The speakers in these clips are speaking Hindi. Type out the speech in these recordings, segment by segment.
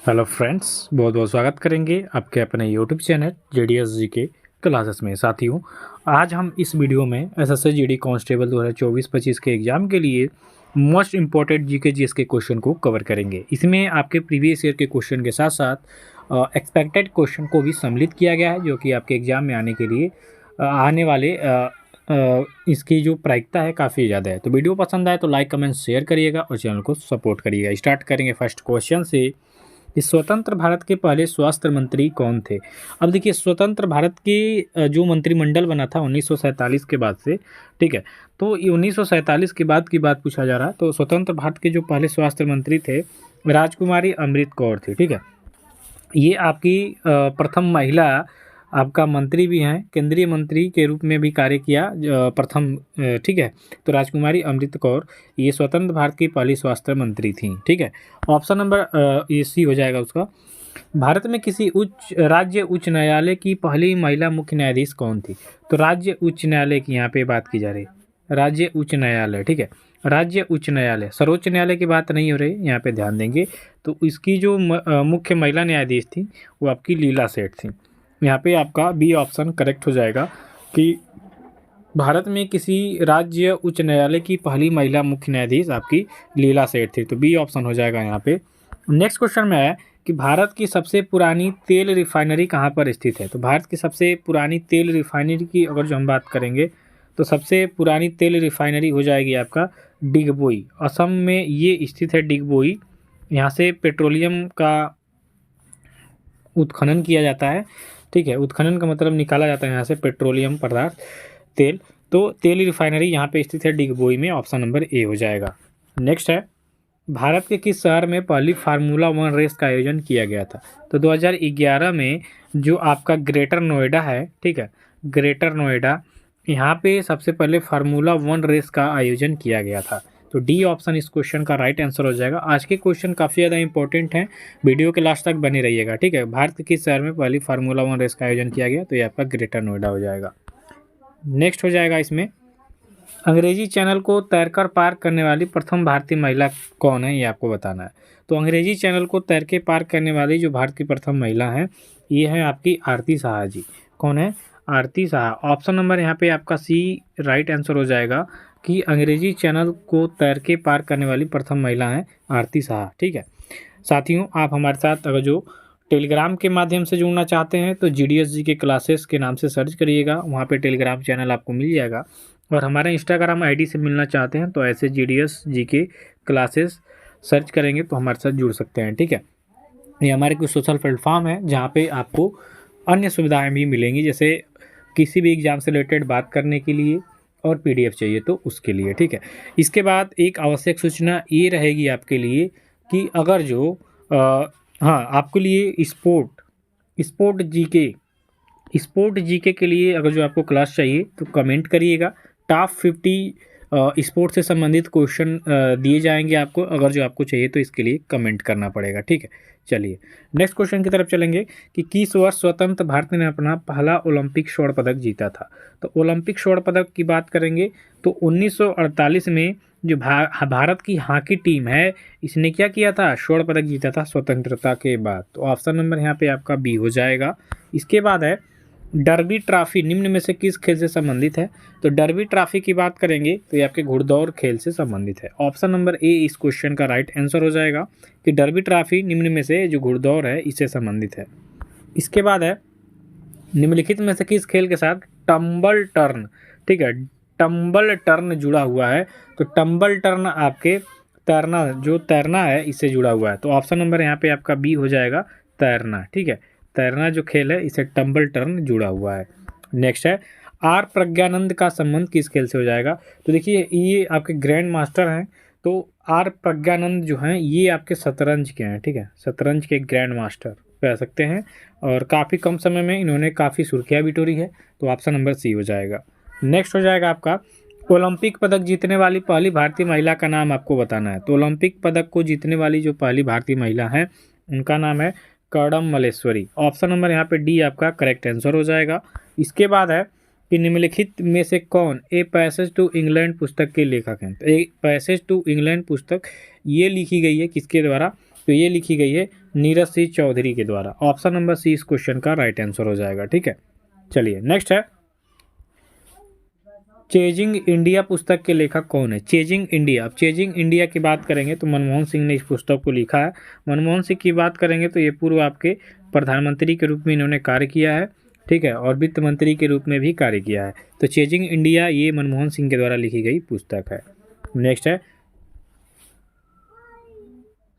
हेलो फ्रेंड्स, बहुत बहुत स्वागत करेंगे आपके अपने YouTube channel JDS GK classes में। साथियों, आज हम इस वीडियो में SSC GD कांस्टेबल 2024-25 के एग्ज़ाम के लिए मोस्ट इम्पॉर्टेंट जीके जीएस के क्वेश्चन को कवर करेंगे। इसमें आपके प्रीवियस ईयर के क्वेश्चन के साथ साथ एक्सपेक्टेड क्वेश्चन को भी सम्मिलित किया गया है, जो कि आपके एग्ज़ाम में आने के लिए आने वाले इसकी जो प्रायिकता है काफ़ी ज़्यादा है। तो वीडियो पसंद आए तो लाइक कमेंट शेयर करिएगा और चैनल को सपोर्ट करिएगा। स्टार्ट करेंगे फर्स्ट क्वेश्चन से कि स्वतंत्र भारत के पहले स्वास्थ्य मंत्री कौन थे। अब देखिए, स्वतंत्र भारत की जो मंत्रिमंडल बना था 1947 के बाद से, ठीक है। तो ये 1947 के बाद की बात पूछा जा रहा है। तो स्वतंत्र भारत के जो पहले स्वास्थ्य मंत्री थे राजकुमारी अमृत कौर थी, ठीक है। ये आपकी प्रथम महिला आपका मंत्री भी हैं, केंद्रीय मंत्री के रूप में भी कार्य किया प्रथम, ठीक है। तो राजकुमारी अमृत कौर ये स्वतंत्र भारत की पहली स्वास्थ्य मंत्री थी, ठीक है। ऑप्शन नंबर ये सी हो जाएगा उसका। भारत में किसी राज्य उच्च न्यायालय की पहली महिला मुख्य न्यायाधीश कौन थी। तो राज्य उच्च न्यायालय की यहाँ पे बात की जा रही है, राज्य उच्च न्यायालय, ठीक है। राज्य उच्च न्यायालय, सर्वोच्च न्यायालय की बात नहीं हो रही, यहाँ पे ध्यान देंगे। तो इसकी जो मुख्य महिला न्यायाधीश थी वो आपकी लीला सेठ थी। यहाँ पे आपका बी ऑप्शन करेक्ट हो जाएगा कि भारत में किसी राज्य उच्च न्यायालय की पहली महिला मुख्य न्यायाधीश आपकी लीला सेठ थी। तो बी ऑप्शन हो जाएगा यहाँ पे। नेक्स्ट क्वेश्चन में है कि भारत की सबसे पुरानी तेल रिफाइनरी कहाँ पर स्थित है। तो भारत की सबसे पुरानी तेल रिफाइनरी की अगर जो हम बात करेंगे तो सबसे पुरानी तेल रिफाइनरी हो जाएगी आपका डिगबोई, असम में ये स्थित है डिगबोई। यहाँ से पेट्रोलियम का उत्खनन किया जाता है, ठीक है। उत्खनन का मतलब निकाला जाता है यहाँ से पेट्रोलियम पदार्थ, तेल। तो तेल रिफाइनरी यहाँ पे स्थित है डिगबोई में, ऑप्शन नंबर ए हो जाएगा। नेक्स्ट है, भारत के किस शहर में पहली फार्मूला 1 रेस का आयोजन किया गया था। तो 2011 में जो आपका ग्रेटर नोएडा है, ठीक है, ग्रेटर नोएडा, यहाँ पे सबसे पहले फार्मूला 1 रेस का आयोजन किया गया था। तो डी ऑप्शन इस क्वेश्चन का राइट आंसर हो जाएगा। आज के क्वेश्चन काफ़ी ज़्यादा इंपॉर्टेंट हैं, वीडियो के लास्ट तक बने रहिएगा, ठीक है। भारत के किस शहर में पहली फार्मूला 1 रेस का आयोजन किया गया। तो ये आपका ग्रेटर नोएडा हो जाएगा। नेक्स्ट हो जाएगा इसमें, अंग्रेजी चैनल को तैरकर पार करने वाली प्रथम भारतीय महिला कौन है, ये आपको बताना है। तो अंग्रेजी चैनल को तैर के पार करने वाली जो भारत की प्रथम महिला है ये है आपकी आरती साहा जी। कौन है? आरती साहा। ऑप्शन नंबर यहाँ पे आपका सी राइट आंसर हो जाएगा कि अंग्रेजी चैनल को तैर के पार करने वाली प्रथम महिला है आरती साहा, ठीक है। साथियों, आप हमारे साथ अगर जो टेलीग्राम के माध्यम से जुड़ना चाहते हैं तो GDS जी के क्लासेस के नाम से सर्च करिएगा, वहाँ पे टेलीग्राम चैनल आपको मिल जाएगा। और हमारे इंस्टाग्राम ID से मिलना चाहते हैं तो ऐसे GDS जी के क्लासेस सर्च करेंगे तो हमारे साथ जुड़ सकते हैं, ठीक है। ये हमारे कुछ सोशल प्लेटफॉर्म है जहाँ पे आपको अन्य सुविधाएं भी मिलेंगी, जैसे किसी भी एग्ज़ाम से रिलेटेड बात करने के लिए और PDF चाहिए तो उसके लिए, ठीक है। इसके बाद एक आवश्यक सूचना ये रहेगी आपके लिए कि अगर जो हाँ, आपके लिए स्पोर्ट जीके के लिए अगर जो आपको क्लास चाहिए तो कमेंट करिएगा। टॉप 50 स्पोर्ट्स से संबंधित क्वेश्चन दिए जाएंगे आपको, अगर जो आपको चाहिए तो इसके लिए कमेंट करना पड़ेगा, ठीक है। चलिए नेक्स्ट क्वेश्चन की तरफ चलेंगे कि किस वर्ष स्वतंत्र भारत ने अपना पहला ओलंपिक स्वर्ण पदक जीता था। तो ओलंपिक स्वर्ण पदक की बात करेंगे तो 1948 में जो भारत की हॉकी टीम है इसने क्या किया था, स्वर्ण पदक जीता था स्वतंत्रता के बाद। तो ऑप्शन नंबर यहाँ पे आपका बी हो जाएगा। इसके बाद है डर्बी ट्रॉफी निम्न में से किस खेल से संबंधित है। तो डर्बी ट्रॉफी की बात करेंगे तो ये आपके घुड़दौड़ खेल से संबंधित है। ऑप्शन नंबर ए इस क्वेश्चन का राइट आंसर हो जाएगा कि डर्बी ट्रॉफी निम्न में से जो घुड़दौड़ है इससे संबंधित है। इसके बाद है निम्नलिखित में से किस खेल के साथ टम्बल टर्न, ठीक है, टम्बल टर्न जुड़ा हुआ है। तो टम्बल टर्न आपके तैरना है इससे जुड़ा हुआ है। तो ऑप्शन नंबर यहाँ पे आपका बी हो जाएगा, तैरना, ठीक है। तैरना जो खेल है इसे टम्बल टर्न जुड़ा हुआ है। नेक्स्ट है आर प्रज्ञानंद का संबंध किस खेल से हो जाएगा। तो देखिए ये आपके ग्रैंड मास्टर हैं, तो आर प्रज्ञानंद जो हैं ये आपके शतरंज के हैं, ठीक है, शतरंज के ग्रैंड मास्टर कह सकते हैं। और काफ़ी कम समय में इन्होंने काफ़ी सुर्खियाँ बिटोरी है। तो ऑप्शन नंबर सी हो जाएगा। नेक्स्ट हो जाएगा आपका ओलंपिक पदक जीतने वाली पहली भारतीय महिला का नाम आपको बताना है। तो ओलंपिक पदक को जीतने वाली जो पहली भारतीय महिला है उनका नाम है कर्दम मल्लेश्वरी। ऑप्शन नंबर यहाँ पे डी आपका करेक्ट आंसर हो जाएगा। इसके बाद है कि निम्नलिखित में से कौन ए पैसेज टू इंग्लैंड पुस्तक के लेखक हैं। तो ए पैसेज टू इंग्लैंड पुस्तक ये लिखी गई है किसके द्वारा, तो ये लिखी गई है नीरज सिंह चौधरी के द्वारा। ऑप्शन नंबर सी इस क्वेश्चन का राइट आंसर हो जाएगा। ठीक है, चलिए नेक्स्ट है, चेजिंग इंडिया पुस्तक के लेखक कौन है? चेजिंग इंडिया, अब चेजिंग इंडिया की बात करेंगे तो मनमोहन सिंह ने इस पुस्तक को लिखा है। मनमोहन सिंह की बात करेंगे तो ये पूर्व आपके प्रधानमंत्री के रूप में इन्होंने कार्य किया है। ठीक है, और वित्त मंत्री के रूप में भी कार्य किया है। तो चेजिंग इंडिया ये मनमोहन सिंह के द्वारा लिखी गई पुस्तक है। नेक्स्ट है,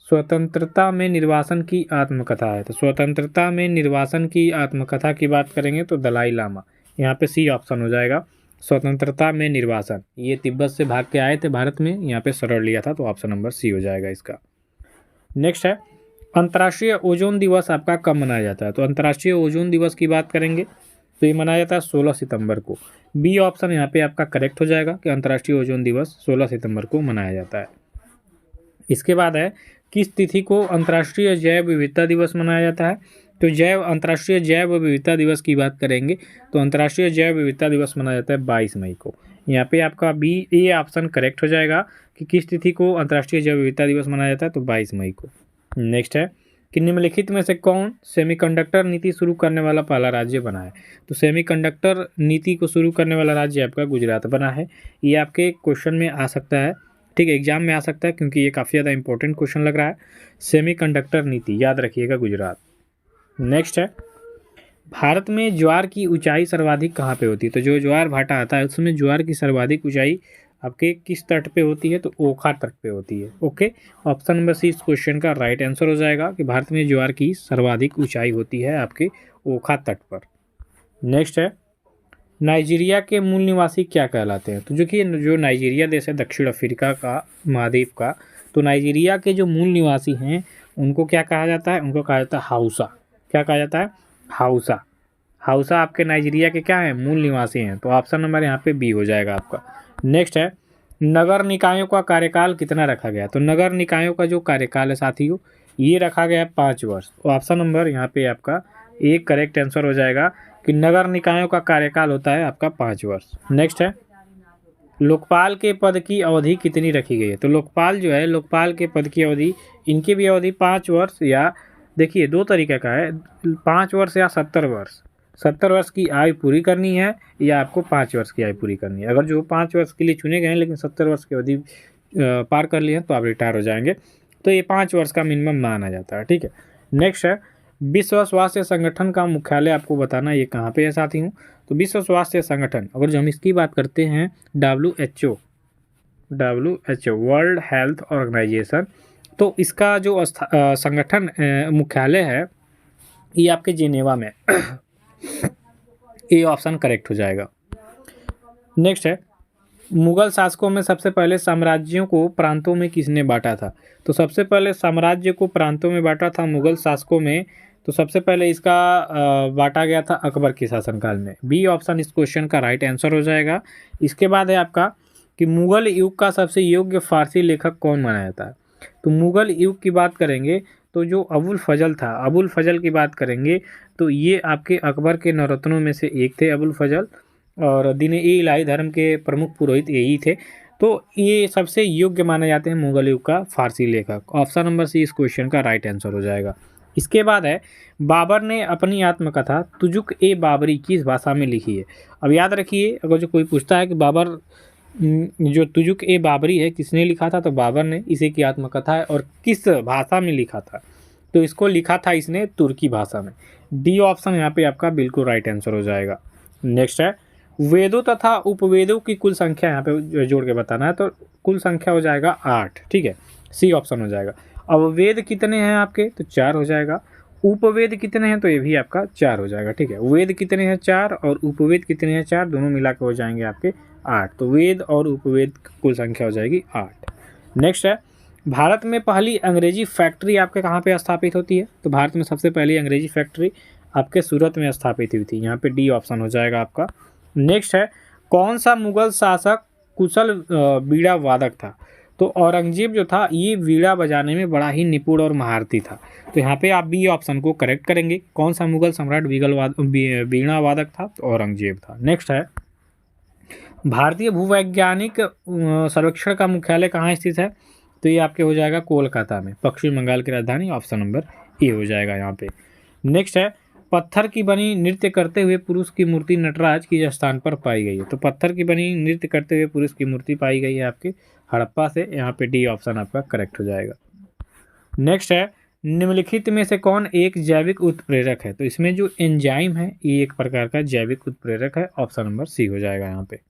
स्वतंत्रता में निर्वासन की आत्मकथा है। तो स्वतंत्रता में निर्वासन की आत्मकथा की बात करेंगे तो दलाई लामा, यहाँ पे सी ऑप्शन हो जाएगा। स्वतंत्रता में निर्वासन, ये तिब्बत से भाग के आए थे भारत में, यहाँ पे शरण लिया था, तो ऑप्शन नंबर सी हो जाएगा इसका। नेक्स्ट है, अंतर्राष्ट्रीय ओजोन दिवस आपका कब मनाया जाता है? तो अंतर्राष्ट्रीय ओजोन दिवस की बात करेंगे तो ये मनाया जाता है 16 सितंबर को। बी ऑप्शन यहाँ पे आपका करेक्ट हो जाएगा कि अंतर्राष्ट्रीय ओजोन दिवस 16 सितंबर को मनाया जाता है। इसके बाद है, किस तिथि को अंतर्राष्ट्रीय जैव विविधता दिवस मनाया जाता है? तो अंतर्राष्ट्रीय जैव विविधता दिवस की बात करेंगे तो अंतर्राष्ट्रीय जैव विविधता दिवस मनाया जाता है 22 मई को। यहाँ पे आपका बी ए ऑप्शन करेक्ट हो जाएगा कि किस तिथि को अंतर्राष्ट्रीय जैव विविधता दिवस मनाया जाता है, तो 22 मई को। नेक्स्ट है कि निम्नलिखित में से कौन सेमीकंडक्टर नीति शुरू करने वाला पहला राज्य बना है? तो सेमीकंडक्टर नीति को शुरू करने वाला राज्य आपका गुजरात बना है। ये आपके क्वेश्चन में आ सकता है, ठीक है, एग्जाम में आ सकता है, क्योंकि ये काफ़ी ज़्यादा इंपॉर्टेंट क्वेश्चन लग रहा है। सेमीकंडक्टर नीति याद रखिएगा, गुजरात। नेक्स्ट है, भारत में ज्वार की ऊंचाई सर्वाधिक कहाँ पे होती है? तो जो ज्वार भाटा आता है उसमें ज्वार की सर्वाधिक ऊंचाई आपके किस तट पे होती है? तो ओखा तट पे होती है। ओके, ऑप्शन नंबर सी इस क्वेश्चन का राइट आंसर हो जाएगा कि भारत में ज्वार की सर्वाधिक ऊंचाई होती है आपके ओखा तट पर। नेक्स्ट है, नाइजीरिया के मूल निवासी क्या कहलाते हैं? तो जो नाइजीरिया देश है दक्षिण अफ्रीका का महाद्वीप का, तो नाइजीरिया के जो मूल निवासी हैं उनको क्या कहा जाता है? उनको कहा जाता है हाउसा। क्या कहा जाता है? हाउसा। हाउसा आपके नाइजीरिया के क्या हैं? मूल निवासी हैं। तो ऑप्शन नंबर यहाँ पे बी हो जाएगा आपका। नेक्स्ट है, नगर निकायों का कार्यकाल कितना रखा गया? तो नगर निकायों का जो कार्यकाल है साथियों, ये रखा गया है 5 वर्ष। तो ऑप्शन नंबर यहाँ पे आपका एक करेक्ट आंसर हो जाएगा कि नगर निकायों का कार्यकाल होता है आपका 5 वर्ष। नेक्स्ट है, लोकपाल के पद की अवधि कितनी रखी गई है? तो लोकपाल जो है, लोकपाल के पद की अवधि, इनकी भी अवधि 5 वर्ष, या देखिए 2 तरीके का है, 5 वर्ष या 70 वर्ष। 70 वर्ष की आयु पूरी करनी है या आपको 5 वर्ष की आयु पूरी करनी है। अगर जो 5 वर्ष के लिए चुने गए हैं लेकिन 70 वर्ष की अवधि पार कर लिए हैं तो आप रिटायर हो जाएंगे। तो ये 5 वर्ष का मिनिमम माना जाता है। ठीक है, नेक्स्ट है, विश्व स्वास्थ्य संगठन का मुख्यालय आपको बताना ये कहाँ पे है साथी हूँ? तो विश्व स्वास्थ्य संगठन, अगर जो हम इसकी बात करते हैं WHO वर्ल्ड हेल्थ ऑर्गेनाइजेशन, तो इसका जो संगठन मुख्यालय है ये आपके जिनेवा में ये ऑप्शन करेक्ट हो जाएगा। नेक्स्ट है, मुगल शासकों में सबसे पहले साम्राज्यों को प्रांतों में किसने बांटा था? तो सबसे पहले साम्राज्य को प्रांतों में बांटा था मुगल शासकों में, तो सबसे पहले इसका बांटा गया था अकबर के शासनकाल में। बी ऑप्शन इस क्वेश्चन का राइट आंसर हो जाएगा। इसके बाद है आपका कि मुगल युग का सबसे योग्य फारसी लेखक कौन माना जाता है? तो मुगल युग की बात करेंगे तो जो अबुल फजल था, अबुल फजल की बात करेंगे तो ये आपके अकबर के नवरत्नों में से एक थे अबुल फजल, और दीन-ए-इलाही धर्म के प्रमुख पुरोहित यही थे। तो ये सबसे योग्य माने जाते हैं मुगल युग का फारसी लेखक। ऑप्शन नंबर सी इस क्वेश्चन का राइट आंसर हो जाएगा। इसके बाद है, बाबर ने अपनी आत्मकथा तुजुक-ए-बाबरी किस भाषा में लिखी है? अब याद रखिए, अगर जो कोई पूछता है कि बाबर जो तुजुक-ए-बाबरी है किसने लिखा था, तो बाबर ने इसे की आत्मकथा है, और किस भाषा में लिखा था? तो इसको लिखा था इसने तुर्की भाषा में। डी ऑप्शन यहाँ पे आपका बिल्कुल राइट आंसर हो जाएगा। नेक्स्ट है, वेदों तथा उपवेदों की कुल संख्या यहाँ पे जोड़ के बताना है, तो कुल संख्या हो जाएगा 8। ठीक है, सी ऑप्शन हो जाएगा। अब वेद कितने हैं आपके? तो 4 हो जाएगा। उपवेद कितने हैं? तो ये भी आपका 4 हो जाएगा। ठीक है, वेद कितने हैं? 4, और उपवेद कितने हैं? 4, दोनों मिला के हो जाएंगे आपके 8। तो वेद और उपवेद कुल संख्या हो जाएगी 8। नेक्स्ट है, भारत में पहली अंग्रेजी फैक्ट्री आपके कहाँ पे स्थापित होती है? तो भारत में सबसे पहली अंग्रेजी फैक्ट्री आपके सूरत में स्थापित हुई थी। यहाँ पे डी ऑप्शन हो जाएगा आपका। नेक्स्ट है, कौन सा मुगल शासक कुशल बीड़ा वादक था? तो औरंगजेब जो था ये बीड़ा बजाने में बड़ा ही निपुण और महारथी था। तो यहाँ पे आप बी ऑप्शन को करेक्ट करेंगे। कौन सा मुगल सम्राट बीड़ा वादक था? तो औरंगजेब था। नेक्स्ट है, भारतीय भूवैज्ञानिक सर्वेक्षण का मुख्यालय कहाँ स्थित है? तो ये आपके हो जाएगा कोलकाता में, पश्चिम बंगाल की राजधानी, ऑप्शन नंबर ए हो जाएगा यहाँ पे। नेक्स्ट है, पत्थर की बनी नृत्य करते हुए पुरुष की मूर्ति नटराज किस स्थान पर पाई गई है? तो पत्थर की बनी नृत्य करते हुए पुरुष की मूर्ति पाई गई है आपके हड़प्पा से, यहाँ पे डी ऑप्शन आपका करेक्ट हो जाएगा। नेक्स्ट है, निम्नलिखित में से कौन एक जैविक उत्प्रेरक है? तो इसमें जो एंजाइम है ये एक प्रकार का जैविक उत्प्रेरक है, ऑप्शन नंबर सी हो जाएगा यहाँ पे।